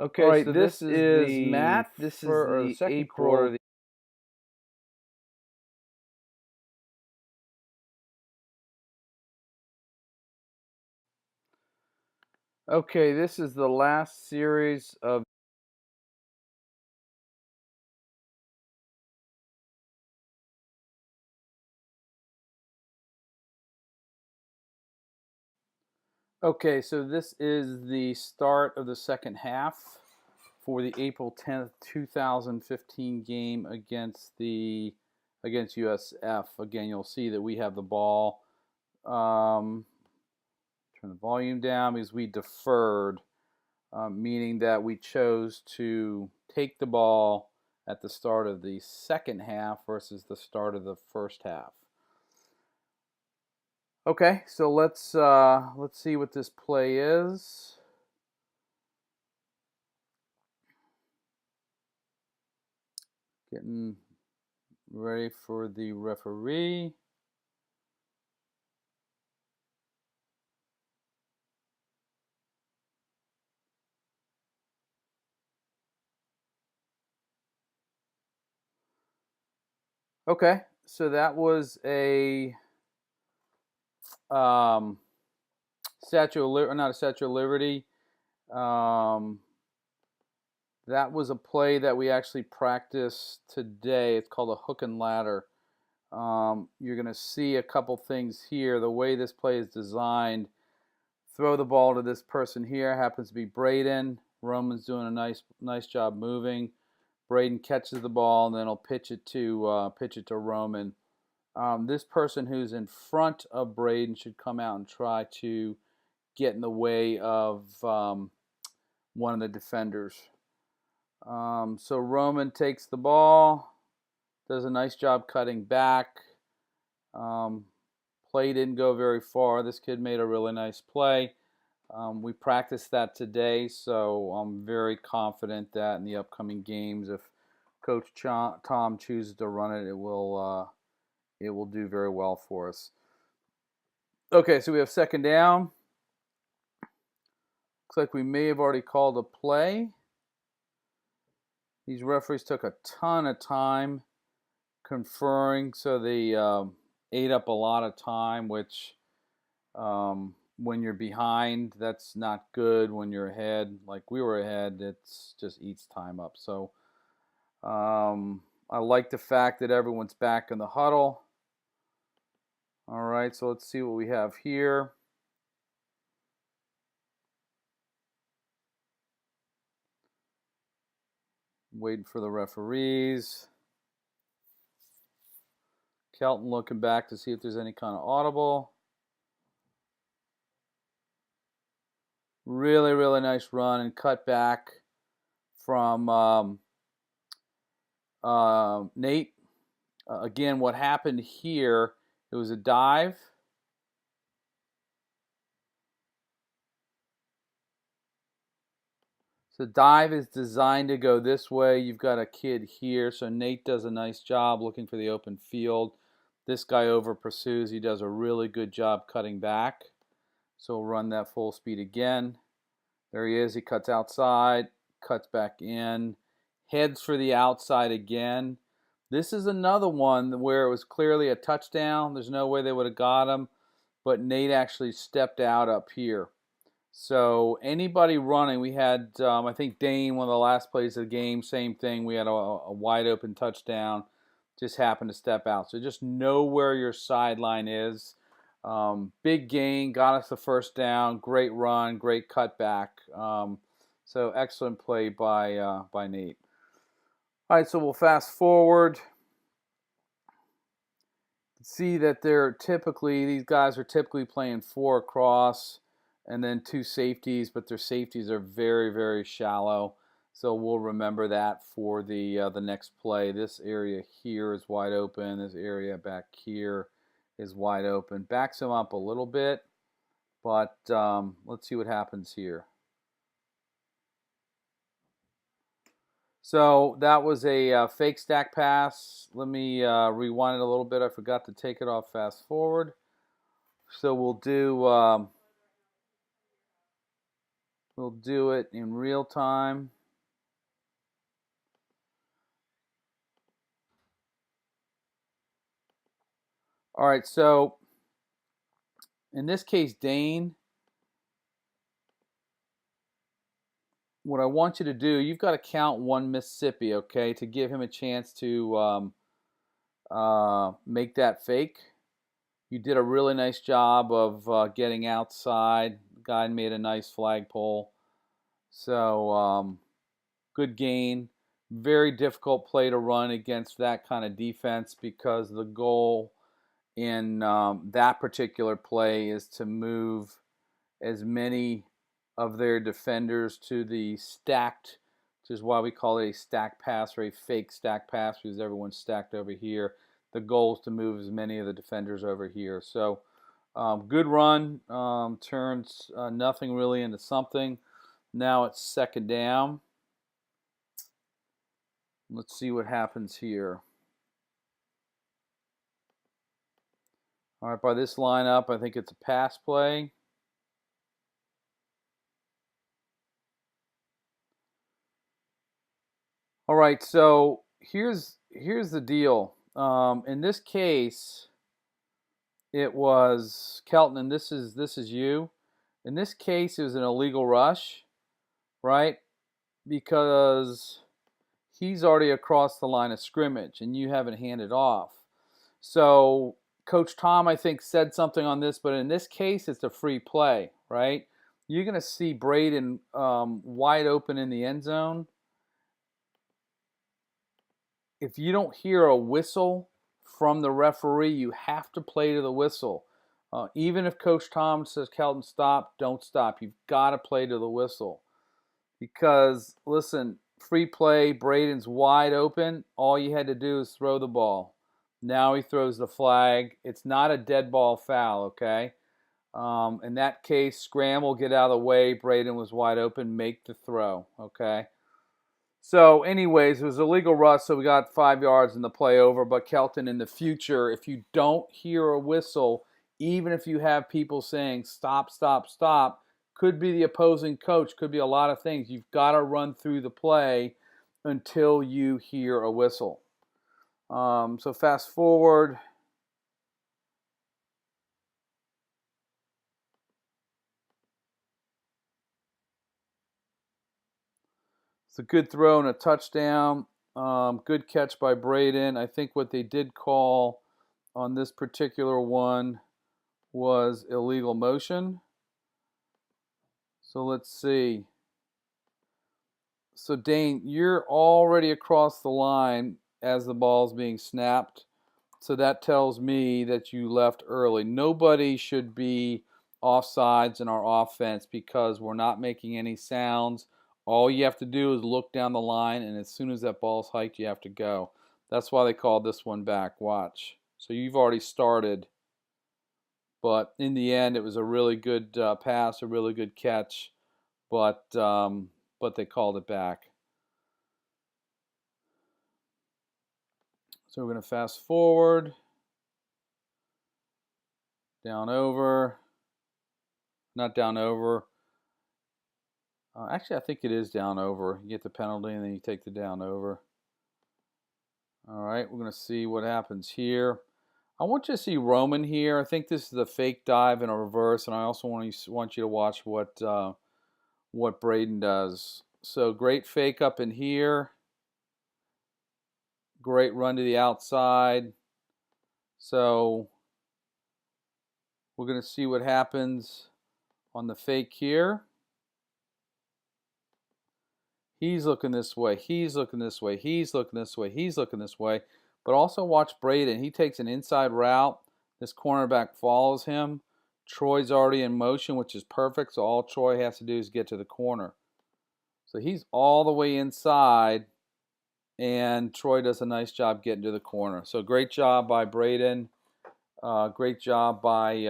All Okay, right, so this this is is the Matt. This is the second quarter of April. the Okay, this is the last series of. Okay, so this is the start of the second half for the April 10th, 2015 game against USF. Again, you'll see that we have the ball. Turn the volume down because we deferred, meaning that we chose to take the ball at the start of the second half versus the start of the first half. Okay, so let's see what this play is. Getting ready for the referee. Okay, so that was a Statue of Liberty, not a Statue of Liberty. Um, that was a play that we actually practiced today. It's called a hook and ladder. You're going to see a couple things here. The way this play is designed, throw the ball to this person here. Happens to be Braden. Roman's doing a nice job moving. Braden catches the ball and then he'll pitch it to Roman. This person who's in front of Braden should come out and try to get in the way of one of the defenders. So Roman takes the ball, does a nice job cutting back. Play didn't go very far. This kid made a really nice play. We practiced that today, so I'm very confident that in the upcoming games, if Coach Tom chooses to run it, it will do very well for us. Okay, so we have second down. Looks like we may have already called a play. These referees took a ton of time conferring, so they ate up a lot of time, which when you're behind, that's not good. When you're ahead, like we were ahead, it just eats time up. So I like the fact that everyone's back in the huddle. All right, so let's see what we have here. Waiting for the referees. Kelton looking back to see if there's any kind of audible. Really, really nice run and cut back from Nate. Again, what happened here, it was a dive. So dive is designed to go this way. You've got a kid here, so Nate does a nice job looking for the open field. This guy over pursues. He does a really good job cutting back. So we'll run that full speed again. There he is. He cuts outside, cuts back in, heads for the outside again. This is another one where it was clearly a touchdown. There's no way they would have got him, but Nate actually stepped out up here. So anybody running, we had, I think Dane, one of the last plays of the game, same thing. We had a wide open touchdown, just happened to step out. So just know where your sideline is. Big gain, got us the first down. Great run, great cutback. So excellent play by Nate. All right, so we'll fast forward. See that these guys are typically playing 4 across and then 2 safeties, but their safeties are very, very shallow. So we'll remember that for the next play. This area here is wide open. This area back here is wide open. Backs him up a little bit, but let's see what happens here. So that was a fake stack pass. Let me rewind it a little bit. I forgot to take it off fast forward. So we'll do We'll do it in real time. All right, so in this case, Dane, what I want you to do, you've got to count one Mississippi, okay, to give him a chance to make that fake. You did a really nice job of getting outside. The guy made a nice flagpole. So good gain. Very difficult play to run against that kind of defense because the goal in that particular play is to move as many of their defenders to the stacked, which is why we call it a stack pass or a fake stack pass, because everyone's stacked over here. The goal is to move as many of the defenders over here. So good run, turns nothing really into something. Now it's second down. Let's see what happens here. All right, by this lineup, I think it's a pass play. All right, so here's the deal. In this case, it was Kelton, and this is you. In this case, it was an illegal rush, right? Because he's already across the line of scrimmage, and you haven't handed off. So Coach Tom, I think, said something on this, but in this case, it's a free play, right? You're going to see Braden wide open in the end zone. If you don't hear a whistle from the referee, you have to play to the whistle. Even if Coach Tom says, Kelton, stop, don't stop. You've got to play to the whistle. Because, listen, free play, Braden's wide open. All you had to do is throw the ball. Now he throws the flag. It's not a dead ball foul, okay? In that case, scramble, get out of the way. Braden was wide open. Make the throw, okay? So, anyways, it was a legal rush, so we got 5 yards in the play over. But Kelton, in the future, if you don't hear a whistle, even if you have people saying stop, stop, stop, could be the opposing coach, could be a lot of things. You've got to run through the play until you hear a whistle. So fast forward. It's a good throw and a touchdown. Good catch by Braden. I think what they did call on this particular one was illegal motion. So let's see. So Dane, you're already across the line as the ball's being snapped. So that tells me that you left early. Nobody should be offsides in our offense because we're not making any sounds. All you have to do is look down the line, and as soon as that ball's hiked, you have to go. That's why they called this one back. Watch. So you've already started. But in the end, it was a really good pass, a really good catch. But they called it back. So we're going to fast forward. Down over. Not down over. Actually, I think it is down over. You get the penalty and then you take the down over. All right, we're going to see what happens here. I want you to see Roman here. I think this is a fake dive in a reverse, and I also want you to watch what Braden does. So great fake up in here. Great run to the outside. So we're going to see what happens on the fake here. He's looking this way. He's looking this way. He's looking this way. He's looking this way. But also watch Braden. He takes an inside route. This cornerback follows him. Troy's already in motion, which is perfect. So all Troy has to do is get to the corner. So he's all the way inside. And Troy does a nice job getting to the corner. So great job by Braden. Great job by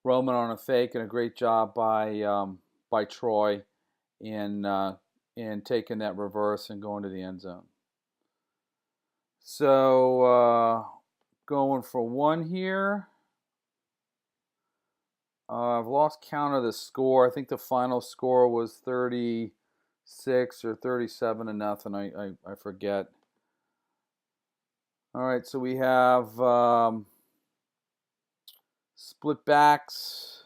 Roman on a fake. And a great job by Troy in taking that reverse and going to the end zone. So going for one here. I've lost count of the score. I think the final score was 36 or 37 to nothing. I forget. All right, so we have split backs.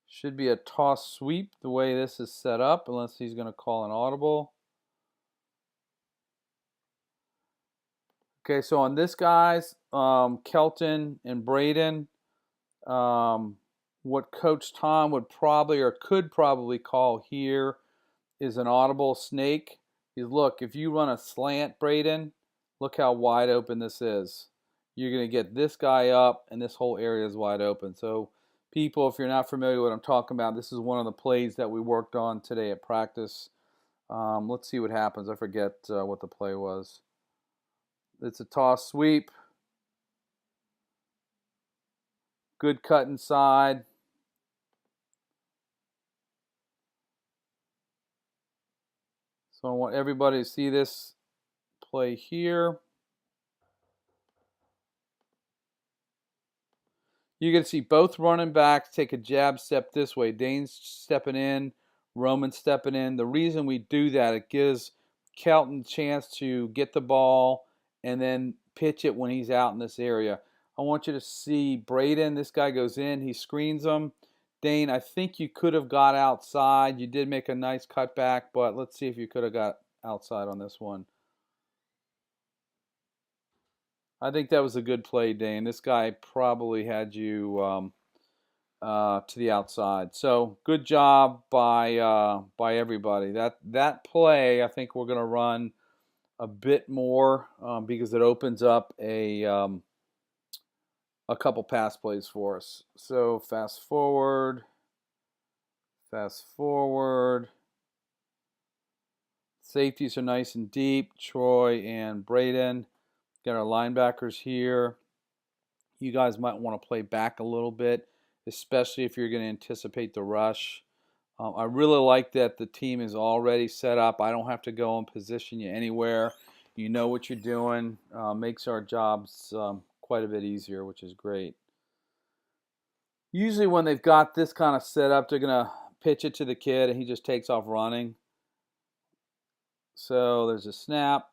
Should be a toss sweep the way this is set up, unless he's going to call an audible. Okay, so on this guys, Kelton and Braden, what Coach Tom would probably or could probably call here is an audible snake. Look, if you run a slant, Braden, look how wide open this is. You're going to get this guy up, and this whole area is wide open. So, people, if you're not familiar with what I'm talking about, this is one of the plays that we worked on today at practice. Let's see what happens. I forget what the play was. It's a toss sweep. Good cut inside. So I want everybody to see this play here. You can see both running backs take a jab step this way. Dane's stepping in, Roman stepping in. The reason we do that, it gives Kelton a chance to get the ball and then pitch it when he's out in this area. I want you to see Braden. This guy goes in. He screens him. Dane, I think you could have got outside. You did make a nice cutback, but let's see if you could have got outside on this one. I think that was a good play, Dane. This guy probably had you to the outside. So good job by everybody. That play, I think we're going to run a bit more because it opens up a couple pass plays for us. So fast forward. Safeties are nice and deep. Troy and Braden. Got our linebackers here. You guys might want to play back a little bit, especially if you're going to anticipate the rush. I really like that the team is already set up. I don't have to go and position you anywhere. You know what you're doing. Makes our jobs quite a bit easier, which is great. Usually when they've got this kind of set up, they're going to pitch it to the kid, and he just takes off running. So there's a snap.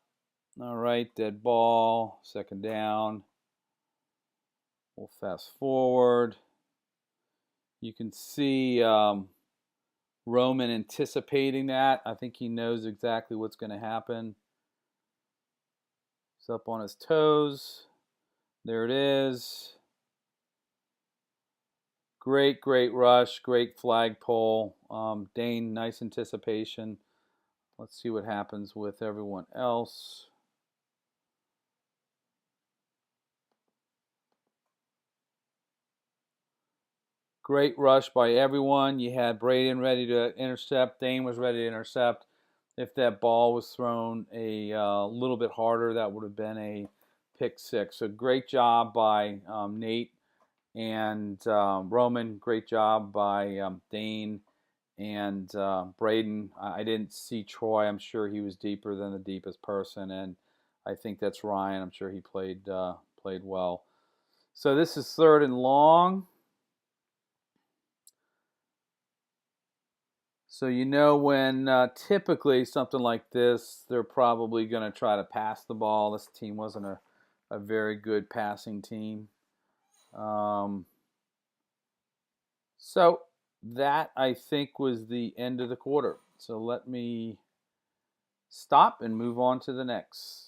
All right, dead ball, second down. We'll fast forward. You can see Roman anticipating that. I think he knows exactly what's going to happen. He's up on his toes. There it is. Great rush. Great flagpole. Dane, nice anticipation. Let's see what happens with everyone else. Great rush by everyone. You had Braden ready to intercept. Dane was ready to intercept. If that ball was thrown a little bit harder, that would have been a pick six. So great job by Nate and Roman. Great job by Dane and Braden. I didn't see Troy. I'm sure he was deeper than the deepest person, and I think that's Ryan. I'm sure he played well. So this is third and long. So you know when typically something like this, they're probably going to try to pass the ball. This team wasn't a very good passing team. So that, I think, was the end of the quarter. So let me stop and move on to the next.